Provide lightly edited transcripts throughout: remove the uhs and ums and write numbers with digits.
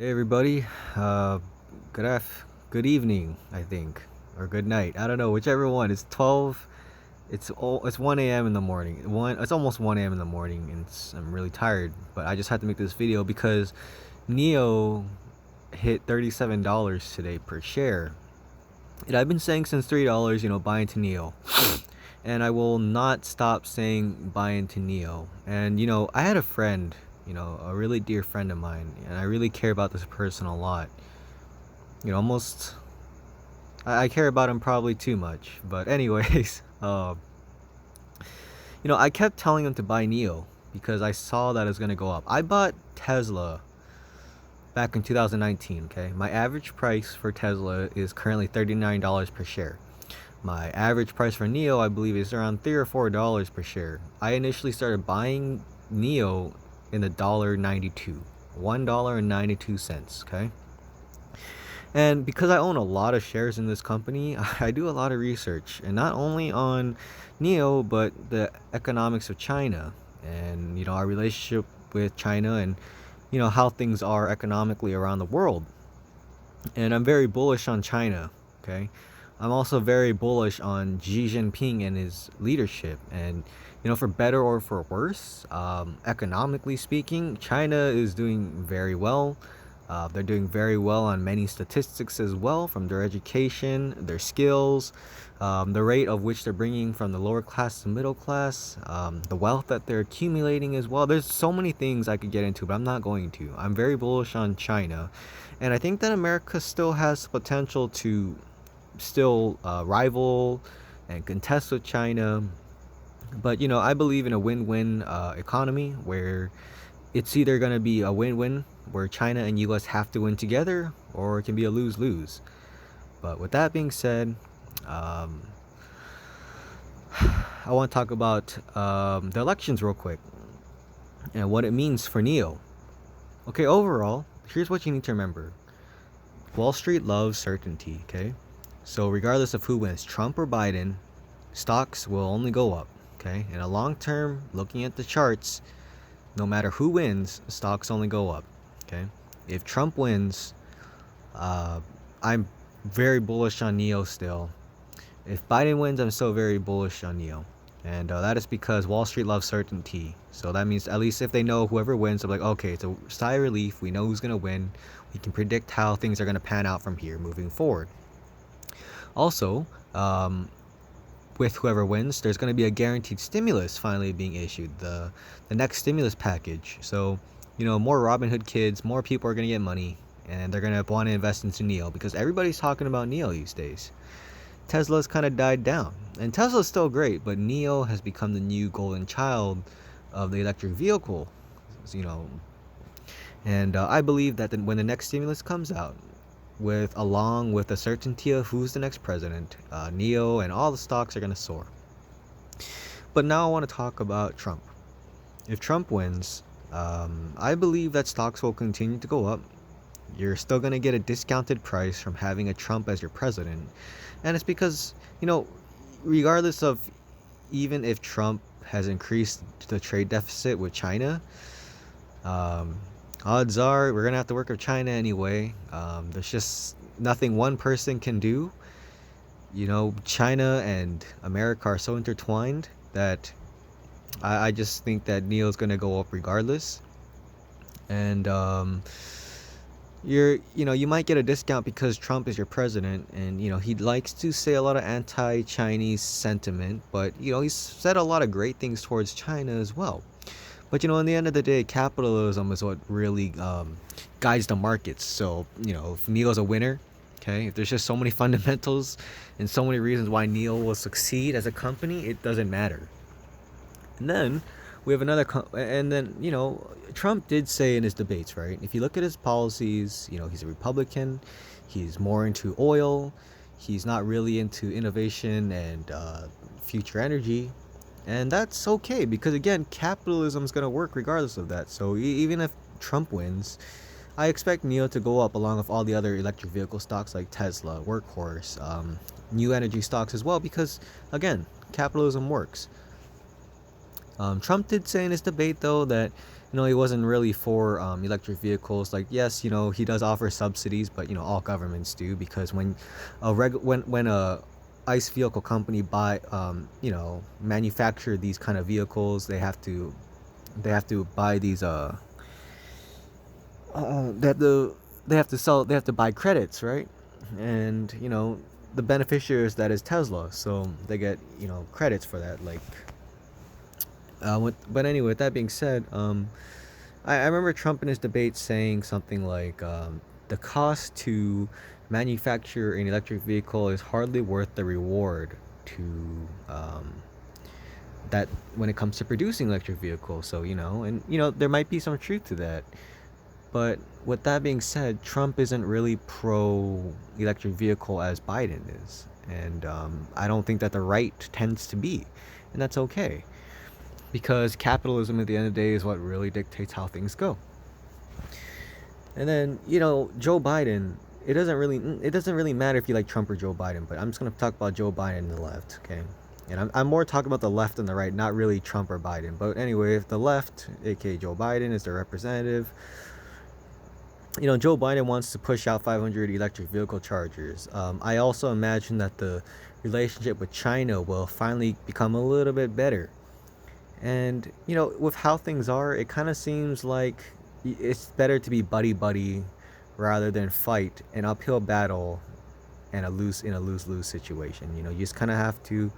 Hey everybody, good evening, I think, or good night. I don't know, whichever one. It's 12. It's 1 a.m. in the morning. It's almost 1 a.m. in the morning, and I'm really tired. But I just had to make this video because NIO hit $37 today per share, and I've been saying since $3, buy into NIO, and I will not stop saying buy into NIO. And I had a friend, a really dear friend of mine, and I really care about this person a lot. Almost, I care about him probably too much. But anyways, I kept telling him to buy NIO because I saw that it was gonna go up. I bought Tesla back in 2019. Okay, my average price for Tesla is currently $39 per share. My average price for NIO, I believe, is around $3 or $4 per share. I initially started buying NIO in the $1.92, $1.92. Okay. And because I own a lot of shares in this company, I do a lot of research, and not only on NIO, but the economics of China, and our relationship with China, and how things are economically around the world. And I'm very bullish on China. Okay, I'm also very bullish on Xi Jinping and his leadership. And for better or for worse, economically speaking, China is doing very well. They're doing very well on many statistics as well, from their education, their skills, the rate of which they're bringing from the lower class to middle class, the wealth that they're accumulating as well. There's so many things I could get into, but I'm not going to. I'm very bullish on China, and I think that America still has potential to still rival and contest with China. But I believe in a win-win economy where it's either going to be a win-win where China and US have to win together, or it can be a lose-lose. But with that being said, um, I want to talk about the elections real quick and what it means for NIO. Okay, overall, here's what you need to remember. Wall Street loves certainty, okay? So regardless of who wins, Trump or Biden, stocks will only go up, okay? In a long term, looking at the charts, no matter who wins, stocks only go up. Okay, if Trump wins, I'm very bullish on NIO still. If Biden wins, I'm still very bullish on NIO, and that is because Wall Street loves certainty. So that means at least if they know whoever wins, they're like, okay, it's a sigh of relief. We know who's gonna win. We can predict how things are gonna pan out from here moving forward. Also, with whoever wins, there's going to be a guaranteed stimulus finally being issued, the next stimulus package. So more Robinhood kids, more people are going to get money, and they're going to want to invest into NIO because everybody's talking about NIO these days. Tesla's kind of died down, and Tesla's still great, but NIO has become the new golden child of the electric vehicle. And I believe that when the next stimulus comes out, along with the certainty of who's the next president, NIO and all the stocks are going to soar. But now I want to talk about Trump. If Trump wins, I believe that stocks will continue to go up. You're still going to get a discounted price from having a Trump as your president. And it's because, regardless of, even if Trump has increased the trade deficit with China, odds are we're going to have to work with China anyway. There's just nothing one person can do. China and America are so intertwined that I just think that NIO is going to go up regardless. And you might get a discount because Trump is your president, and he likes to say a lot of anti-Chinese sentiment, but he's said a lot of great things towards China as well. But in the end of the day, capitalism is what really guides the markets. So if NIO's a winner, okay, if there's just so many fundamentals and so many reasons why NIO will succeed as a company, it doesn't matter. And then we have and then Trump did say in his debates, right? If you look at his policies, he's a Republican. He's more into oil. He's not really into innovation and future energy. And that's okay because, again, capitalism is going to work regardless of that. So even if Trump wins, I expect NIO to go up along with all the other electric vehicle stocks like Tesla, Workhorse, new energy stocks as well because, again, capitalism works. Trump did say in his debate, though, that he wasn't really for electric vehicles. Like, yes, he does offer subsidies, but all governments do, because when a ICE vehicle company manufacture these kind of vehicles, they have to buy these they have to buy credits, right? And the beneficiaries, that is Tesla, so they get credits for that. Like, but anyway, with that being said, I remember Trump in his debate saying something like, the cost to manufacture an electric vehicle is hardly worth the reward to that when it comes to producing electric vehicles. So and there might be some truth to that. But with that being said, Trump isn't really pro electric vehicle as Biden is. And I don't think that the right tends to be. And that's okay. Because capitalism at the end of the day is what really dictates how things go. And then, Joe Biden, it doesn't really matter if you like Trump or Joe Biden, but I'm just going to talk about Joe Biden and the left, okay? And I'm more talking about the left and the right, not really Trump or Biden. But anyway, if the left, aka Joe Biden, is their representative, Joe Biden wants to push out 500 electric vehicle chargers. I also imagine that the relationship with China will finally become a little bit better. And, with how things are, it kind of seems like it's better to be buddy-buddy rather than fight an uphill battle and a lose-lose situation. You just kind of have to.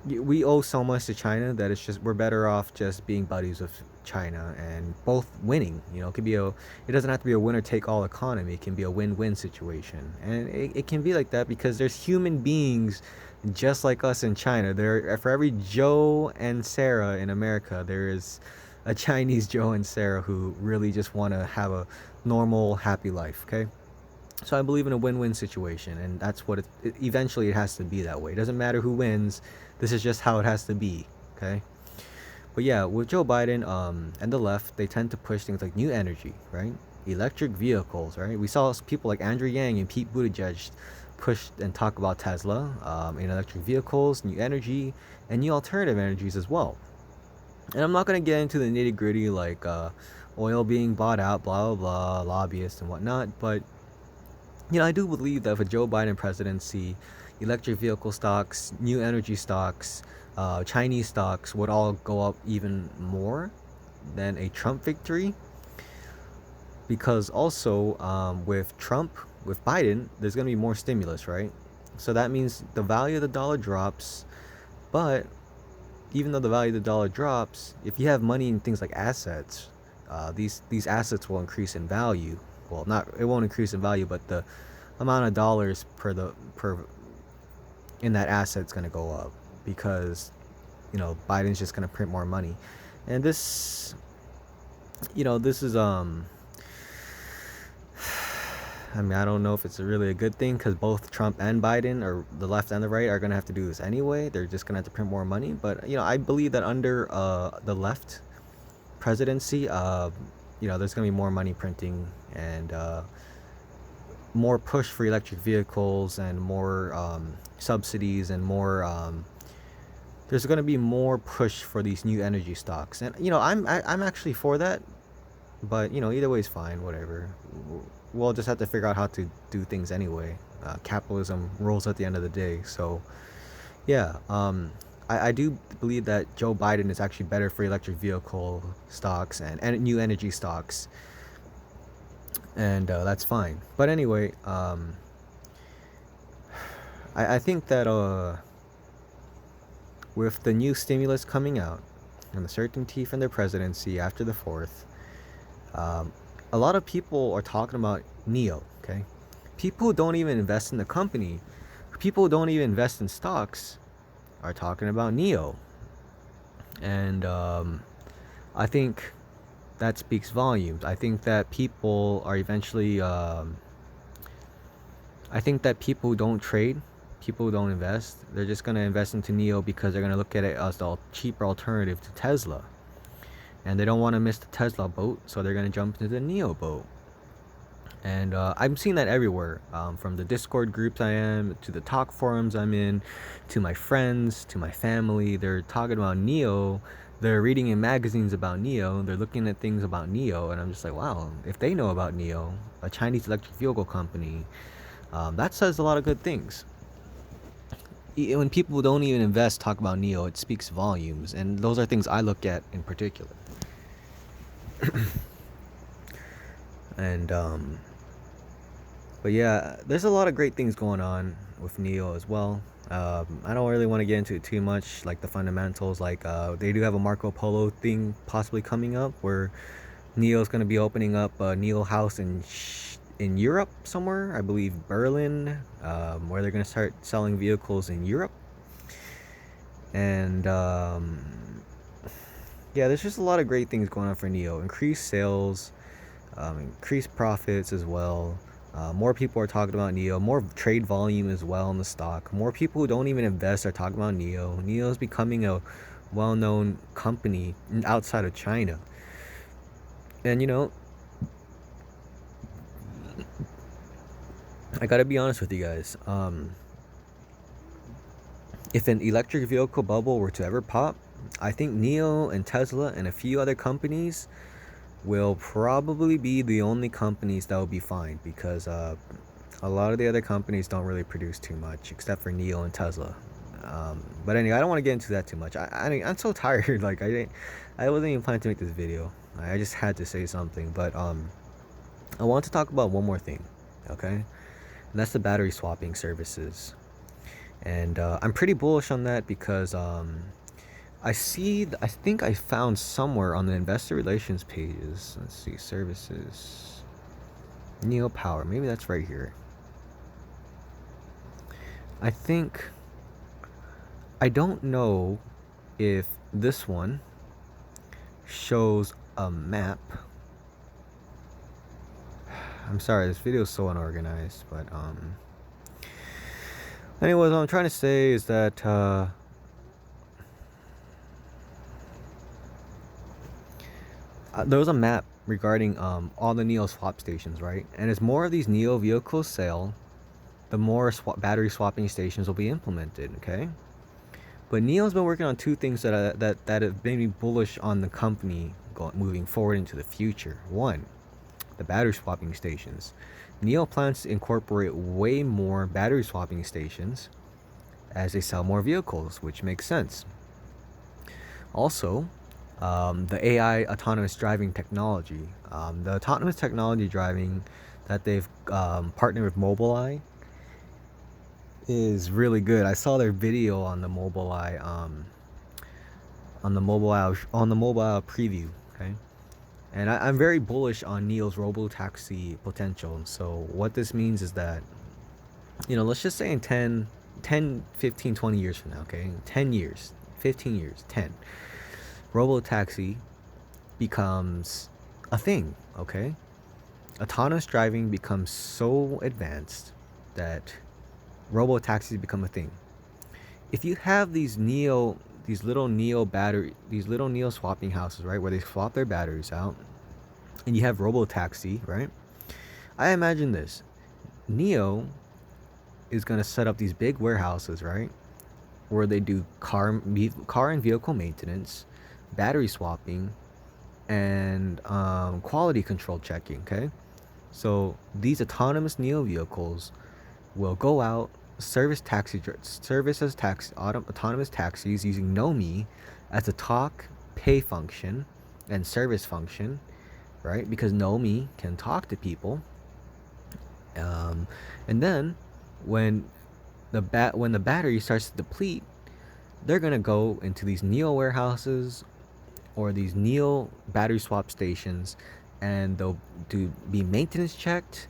We owe so much to China that it's just we're better off just being buddies with China and both winning. It doesn't have to be a winner-take-all economy. It can be a win-win situation, and it can be like that because there's human beings just like us in China. For every Joe and Sarah in America, there is a Chinese Joe and Sarah who really just want to have a normal, happy life. Okay. So I believe in a win-win situation, and that's what eventually it has to be that way. It doesn't matter who wins. This is just how it has to be, okay? But yeah, with Joe Biden and the left, they tend to push things like new energy, right? Electric vehicles, right? We saw people like Andrew Yang and Pete Buttigieg push and talk about Tesla in electric vehicles, new energy, and new alternative energies as well. And I'm not going to get into the nitty-gritty like oil being bought out, blah, blah, blah, lobbyists and whatnot, but I do believe that for Joe Biden presidency, electric vehicle stocks, new energy stocks, Chinese stocks would all go up even more than a Trump victory. Because also with Biden, there's going to be more stimulus, right? So that means the value of the dollar drops. But even though the value of the dollar drops, if you have money in things like assets, these assets will increase in value. Well, it won't increase in value, but the amount of dollars per in that asset is going to go up because Biden's just going to print more money. And this is I don't know if it's really a good thing because both Trump and Biden, or the left and the right, are going to have to do this anyway. They're just going to have to print more money. But I believe that under the left presidency, there's going to be more money printing and more push for electric vehicles and more subsidies and more there's going to be more push for these new energy stocks. And I'm actually for that, but either way is fine, whatever. We'll just have to figure out how to do things anyway. Capitalism rules at the end of the day. So yeah, I do believe that Joe Biden is actually better for electric vehicle stocks and new energy stocks, and that's fine. But anyway, I think that with the new stimulus coming out and the certainty from their presidency after the 4th, a lot of people are talking about NIO, okay? People who don't even invest in the company, people who don't even invest in stocks are talking about NIO. And I think that speaks volumes. I think that people are eventually I think that people who don't trade, people who don't invest, they're just going to invest into NIO because they're going to look at it as the cheaper alternative to Tesla. And they don't want to miss the Tesla boat, so they're going to jump into the NIO boat. And I'm seeing that everywhere, from the Discord groups I am, to the talk forums I'm in, to my friends, to my family. They're talking about NIO they're reading in magazines about NIO, they're looking at things about NIO, and I'm just like, wow, if they know about NIO, a Chinese electric vehicle company, that says a lot of good things. When people don't even invest talk about NIO, it speaks volumes, and those are things I look at in particular. And but yeah, there's a lot of great things going on with NIO as well. I don't really want to get into it too much, like the fundamentals. Like they do have a Marco Polo thing possibly coming up, where NIO is going to be opening up a NIO house in Europe somewhere, I believe Berlin, where they're going to start selling vehicles in Europe. And yeah, there's just a lot of great things going on for NIO. Increased sales, increased profits as well. More people are talking about NIO. More trade volume as well in the stock. More people who don't even invest are talking about NIO. NIO is becoming a well-known company outside of China. And you know, I gotta be honest with you guys. If an electric vehicle bubble were to ever pop, I think NIO and Tesla and a few other companies will probably be the only companies that will be fine, because a lot of the other companies don't really produce too much except for NIO and Tesla. But anyway, I don't want to get into that too much. I'm so tired. Like I wasn't even planning to make this video. I just had to say something. But I want to talk about one more thing, okay? And that's the battery swapping services. And I'm pretty bullish on that because I think I found somewhere on the investor relations pages. Let's see, services, NIO Power. Maybe that's right here. I don't know if this one shows a map. I'm sorry, this video is so unorganized, but anyways, what I'm trying to say is that there was a map regarding all the NIO swap stations, right? And as more of these NIO vehicles sell, the more battery swapping stations will be implemented, okay? But NIO's been working on two things that have made me bullish on the company moving forward into the future. One, the battery swapping stations. NIO plans to incorporate way more battery swapping stations as they sell more vehicles, which makes sense. Also, the AI autonomous driving technology. The autonomous technology driving that they've partnered with Mobileye is really good. I saw their video on the Mobileye Mobile preview, okay? And I'm very bullish on NIO's robotaxi potential. So what this means is that, you know, let's just say in 10, 15, 20 years from now, okay? 10 years, 15 years, 10. Robotaxi becomes a thing, okay? Autonomous driving becomes so advanced that robotaxis become a thing. If you have these little NIO swapping houses, right, where they swap their batteries out, and you have robotaxi, right? I imagine this: NIO is gonna set up these big warehouses, right, where they do car and vehicle maintenance, battery swapping, and quality control checking. Okay, so these autonomous NIO vehicles will go out, autonomous taxis using Nomi as a talk, pay function, and service function, right? Because Nomi can talk to people. And then when the battery starts to deplete, they're gonna go into these NIO warehouses or these NIO battery swap stations, and they'll be maintenance checked,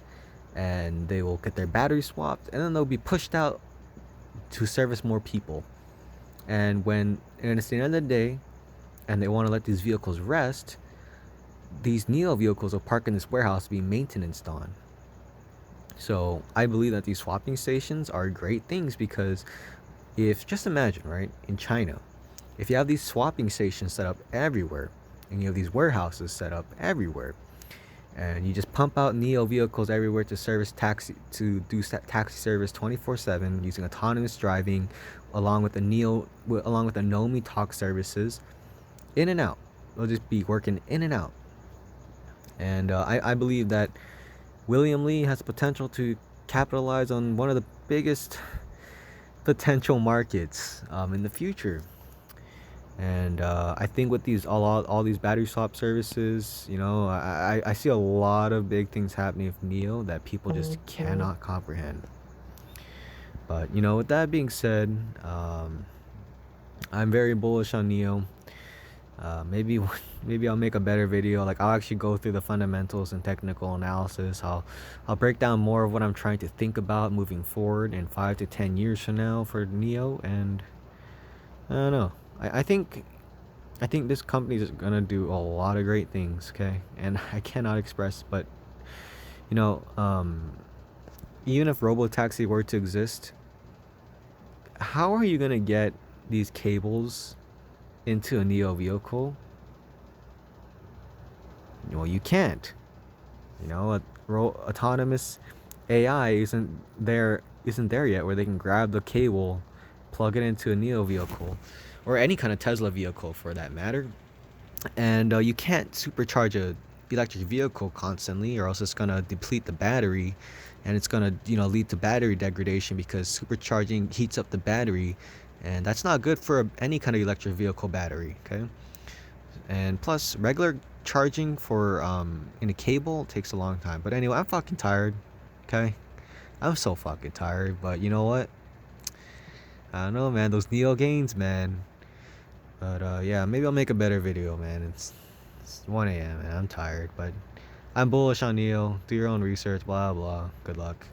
and they will get their battery swapped, and then they'll be pushed out to service more people. And it's the end of the day, and they want to let these vehicles rest, these NIO vehicles will park in this warehouse to be maintenanced on. So I believe that these swapping stations are great things, because if, just imagine, right, in China, if you have these swapping stations set up everywhere, and you have these warehouses set up everywhere, and you just pump out NIO vehicles everywhere to do taxi service 24/7 using autonomous driving, along with the Nomi talk services, in and out. They'll just be working in and out. And I believe that William Lee has potential to capitalize on one of the biggest potential markets in the future. And I think with these all these battery swap services, you know, I see a lot of big things happening with NIO that people just cannot comprehend. But you know, with that being said, I'm very bullish on NIO. Maybe maybe I'll make a better video. Like I'll actually go through the fundamentals and technical analysis. I'll break down more of what I'm trying to think about moving forward in 5 to 10 years from now for NIO. And I don't know. I think this company is gonna do a lot of great things. Okay, and I cannot express, but you know, even if robotaxi were to exist, how are you gonna get these cables into a NIO vehicle? Well, you can't. You know, autonomous AI isn't there yet where they can grab the cable, plug it into a NIO vehicle, or any kind of Tesla vehicle for that matter. And you can't supercharge a electric vehicle constantly, or else it's gonna deplete the battery, and it's gonna lead to battery degradation because supercharging heats up the battery, and that's not good for any kind of electric vehicle battery. Okay, and plus regular charging for in a cable takes a long time. But anyway, I'm fucking tired. Okay, I'm so fucking tired. But you know what? I don't know, man. Those NIO gains, man. But yeah, maybe I'll make a better video, man. It's 1 a.m. man. I'm tired, but I'm bullish on NIO. Do your own research. Blah blah. Good luck.